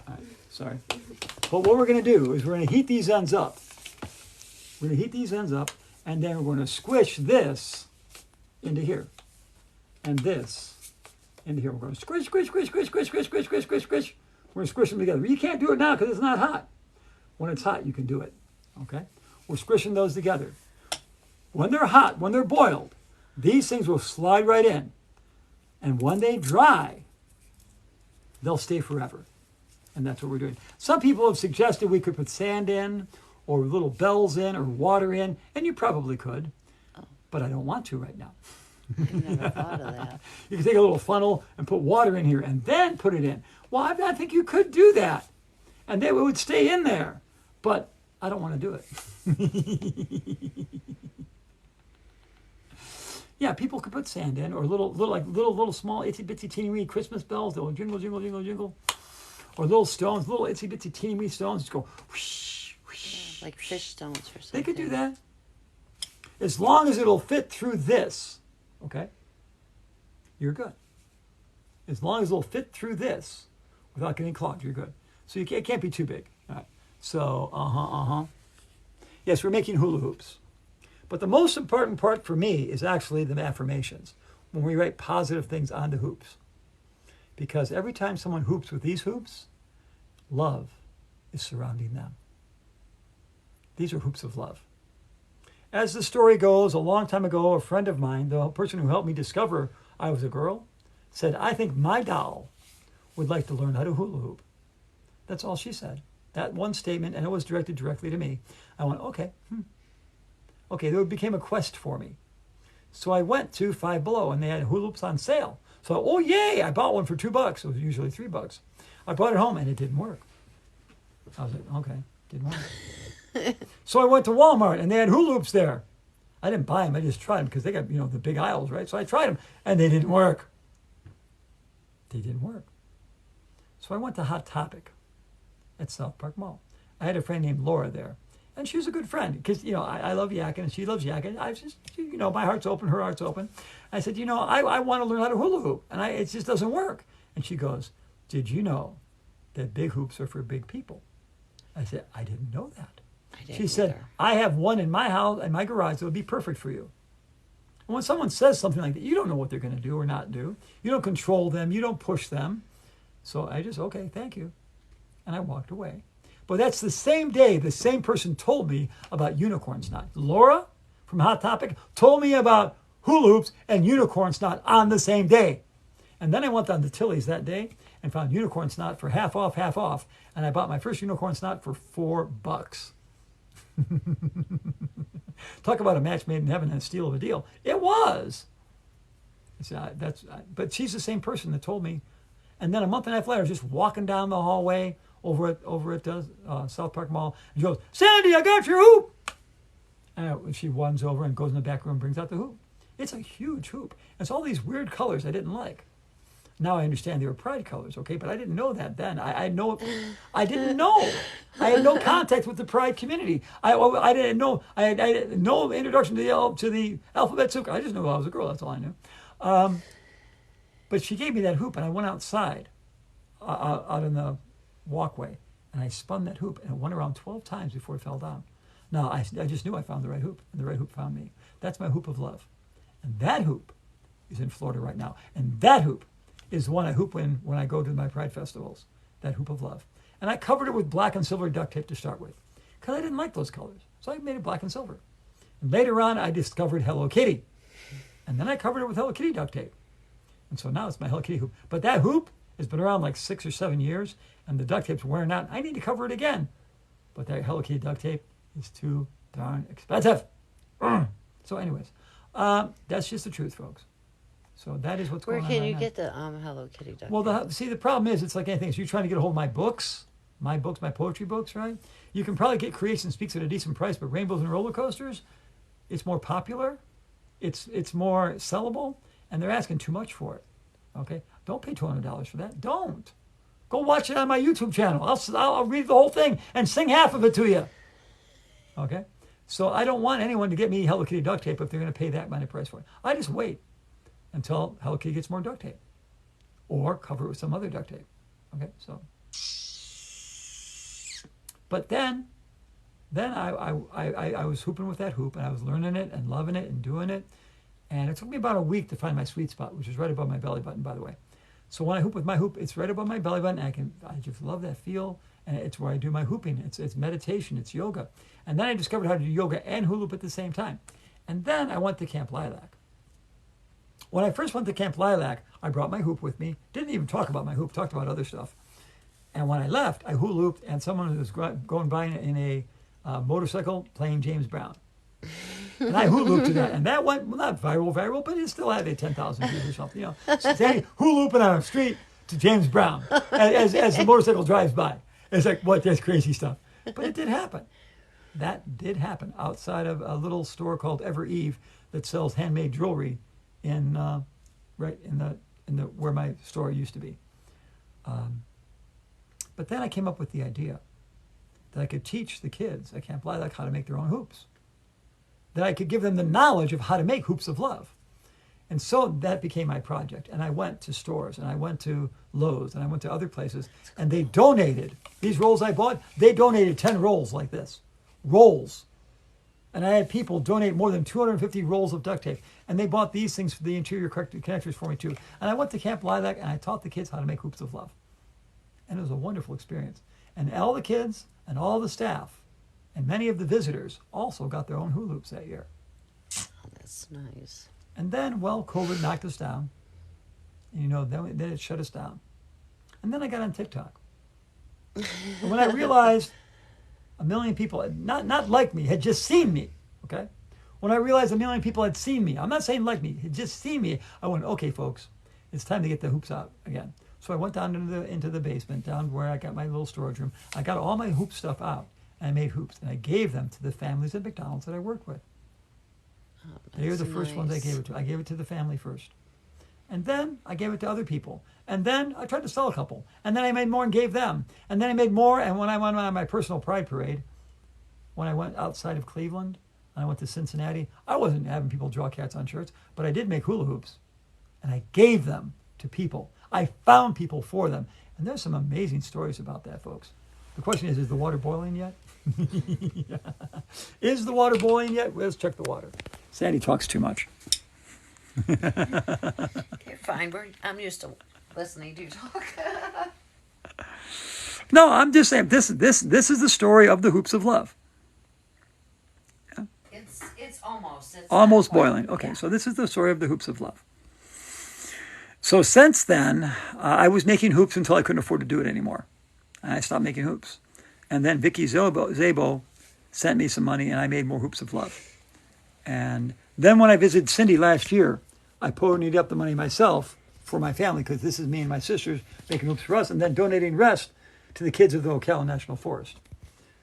All right, sorry. But what we're going to do is we're going to heat these ends up. We're going to heat these ends up, and then we're going to squish this into here, and this into here. We're going to squish, squish, squish, squish, squish, squish, squish, squish, squish, squish. We're going to squish them together. You can't do it now because it's not hot. When it's hot, you can do it. Okay? We're squishing those together. When they're hot, when they're boiled, these things will slide right in. And when they dry, they'll stay forever. And that's what we're doing. Some people have suggested we could put sand in, or little bells in, or water in, and you probably could. But I don't want to right now. I never thought of that. You can take a little funnel and put water in here and then put it in. Well, I think you could do that. And then it would stay in there. But I don't want to do it. Yeah, people could put sand in, or little small itsy bitsy teeny wee Christmas bells that will jingle, jingle, jingle, jingle. Or little stones, little itsy bitsy teeny wee stones, just go whoosh, whoosh. Like fish stones or something. They could do that. As long as it'll fit through this, okay? You're good. As long as it'll fit through this without getting clogged, you're good. So it can't be too big. All right. So, Yes, we're making hula hoops. But the most important part for me is actually the affirmations, when we write positive things on the hoops. Because every time someone hoops with these hoops, love is surrounding them. These are hoops of love. As the story goes, a long time ago, a friend of mine, the person who helped me discover I was a girl, said, I think my doll would like to learn how to hula hoop. That's all she said. That one statement, and it was directed directly to me. I went, okay. Okay, it became a quest for me. So I went to Five Below, and they had hula hoops on sale. So, oh yay, I bought one for $2. It was usually $3. I brought it home, and it didn't work. I was like, okay, didn't work. So I went to Walmart, and they had hula hoops there. I didn't buy them, I just tried them, because they got, the big aisles, right? So I tried them, and they didn't work. They didn't work. So I went to Hot Topic at South Park Mall. I had a friend named Laura there. And she was a good friend because, I love yakking and she loves yakking. I was just, my heart's open, her heart's open. I said, I want to learn how to hula hoop. And it just doesn't work. And she goes, did you know that big hoops are for big people? I said, I didn't know that. She said, I have one in my house, in my garage, that would be perfect for you. And when someone says something like that, you don't know what they're going to do or not do. You don't control them. You don't push them. So I just, okay, thank you. And I walked away. But that's the same day the same person told me about unicorn snot. Laura from Hot Topic told me about hula hoops and unicorn snot on the same day. And then I went down to Tilly's that day and found unicorn snot for half off. And I bought my first unicorn snot for $4. Talk about a match made in heaven and a steal of a deal. It was. But she's the same person that told me. And then a month and a half later, I was just walking down the hallway over at South Park Mall. And she goes, Sandy, I got your hoop. And she runs over and goes in the back room and brings out the hoop. It's a huge hoop. It's all these weird colors I didn't like. Now I understand they were pride colors, okay? But I didn't know that then. I didn't know. I had no contact with the pride community. I didn't know. I had no introduction to the alphabet soup. I just knew I was a girl. That's all I knew. But she gave me that hoop, and I went outside, out in the walkway, and I spun that hoop, and it went around 12 times before it fell down. Now, I just knew I found the right hoop, and the right hoop found me. That's my hoop of love. And that hoop is in Florida right now. And that hoop is the one I hoop in when I go to my pride festivals, that hoop of love. And I covered it with black and silver duct tape to start with, because I didn't like those colors. So I made it black and silver. And later on, I discovered Hello Kitty. And then I covered it with Hello Kitty duct tape. And so now it's my Hello Kitty hoop. But that hoop has been around like 6 or 7 years, and the duct tape's wearing out. I need to cover it again. But that Hello Kitty duct tape is too darn expensive. So anyways, that's just the truth, folks. So that is what's going on right now. Where can you get the Hello Kitty duct tape? Well, the problem is, it's like anything. So you're trying to get a hold of my books, my poetry books, right? You can probably get Creation Speaks at a decent price, but Rainbows and Roller Coasters, it's more popular, it's more sellable, and they're asking too much for it. Okay, don't pay $200 for that. Don't. Go watch it on my YouTube channel. I'll read the whole thing and sing half of it to you. Okay, so I don't want anyone to get me Hello Kitty duct tape if they're going to pay that kind of price for it. I just wait until Hello Kitty gets more duct tape, or cover it with some other duct tape. Okay, so But then I was hooping with that hoop, and I was learning it and loving it and doing it. And it took me about a week to find my sweet spot, which is right above my belly button, by the way. So when I hoop with my hoop, it's right above my belly button. I just love that feel, and it's where I do my hooping. It's meditation, it's yoga. And then I discovered how to do yoga and hula hoop at the same time. And then I went to Camp Lilac. When I first went to Camp Lilac, I brought my hoop with me. Didn't even talk about my hoop, talked about other stuff. And when I left, I hula hooped, and someone was going by in a motorcycle playing James Brown. And I hula hooped to that, and that went, well, not viral, but it still had 10,000 views or something, you know. So Sandy hula hooping on a street to James Brown as the motorcycle drives by. It's like, what, that's crazy stuff. But it did happen. That did happen outside of a little store called Ever Eve that sells handmade jewelry in right in the where my store used to be. But then I came up with the idea that I could teach the kids at Camp Lilac how to make their own hoops. That I could give them the knowledge of how to make hoops of love. And so that became my project. And I went to stores, and I went to Lowe's, and I went to other places, and they donated. These rolls I bought, they donated 10 rolls like this. Rolls. And I had people donate more than 250 rolls of duct tape. And they bought these things for the interior connectors for me too. And I went to Camp Lilac, and I taught the kids how to make hoops of love. And it was a wonderful experience. And all the kids and all the staff and many of the visitors also got their own hula hoops that year. Oh, that's nice. And then, well, COVID knocked us down. And, you know, then it shut us down. And then I got on TikTok. And when I realized a million people, not like me, had just seen me, okay? When I realized a million people had seen me, I'm not saying like me, had just seen me, I went, okay, folks, it's time to get the hoops out again. So I went down into the basement, down where I got my little storage room. I got all my hoop stuff out, and I made hoops. And I gave them to the families at McDonald's that I worked with. Oh, They were the that's first ones I nice. gave it to. I gave it to the family first. And then I gave it to other people. And then I tried to sell a couple. And then I made more and gave them. And then I made more. And when I went on my personal pride parade, when I went outside of Cleveland, and I went to Cincinnati, I wasn't having people draw cats on shirts, but I did make hula hoops. And I gave them to people. I found people for them. And there's some amazing stories about that, folks. The question is the water boiling yet? Yeah. Is the water boiling yet? Let's check the water. Sandy talks too much. Okay, fine. I'm used to listening to you talk. No, I'm just saying this is the story of the hoops of love. It's almost. It's Almost not quite- boiling. Okay, yeah. so this is the story of the hoops of love. So since then, I was making hoops until I couldn't afford to do it anymore. And I stopped making hoops. And then Vicky Zabo sent me some money, and I made more hoops of love. And then when I visited Cindy last year, I ponied up the money myself for my family, because this is me and my sisters making hoops for us, and then donating rest to the kids of the Ocala National Forest.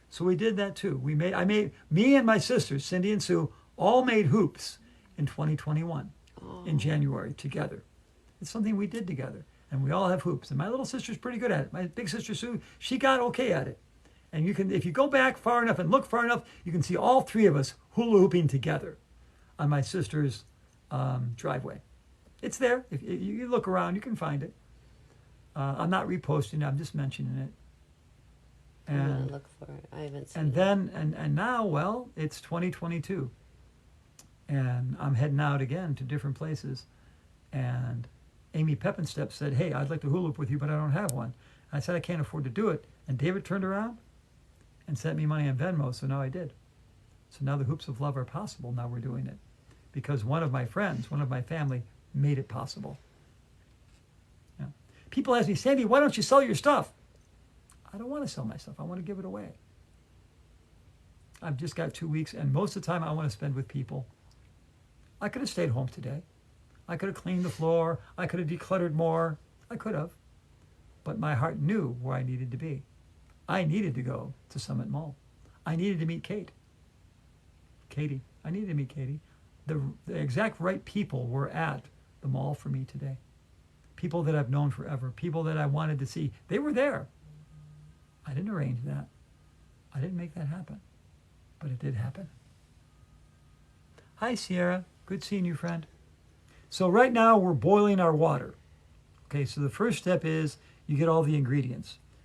So we did that too. Me and my sisters, Cindy and Sue, all made hoops in 2021 in January together. It's something we did together, and we all have hoops. And my little sister's pretty good at it. My big sister Sue, she got okay at it. And you can, if you go back far enough and look far enough, you can see all three of us hula hooping together on my sister's driveway. It's there. If you look around, you can find it. I'm not reposting it. I'm just mentioning it. I'm And gonna look for it. I haven't seen and it. then and now, well, it's 2022, and I'm heading out again to different places. And Amy Peppenstep said, "Hey, I'd like to hula hoop with you, but I don't have one." I said I can't afford to do it, and David turned around and sent me money on Venmo, so now I did. So now the hoops of love are possible. Now we're doing it because one of my friends, one of my family, made it possible. Yeah. People ask me, Sandy, why don't you sell your stuff? I don't want to sell my stuff. I want to give it away. I've just got 2 weeks, and most of the time I want to spend with people. I could have stayed home today. I could have cleaned the floor. I could have decluttered more. I could have. But my heart knew where I needed to be. I needed to go to Summit Mall. I needed to meet Katie. I needed to meet Katie. The exact right people were at the mall for me today. People that I've known forever. People that I wanted to see. They were there. I didn't arrange that. I didn't make that happen. But it did happen. Hi, Sierra. Good seeing you, friend. So right now we're boiling our water. Okay, so the first step is you get all the ingredients.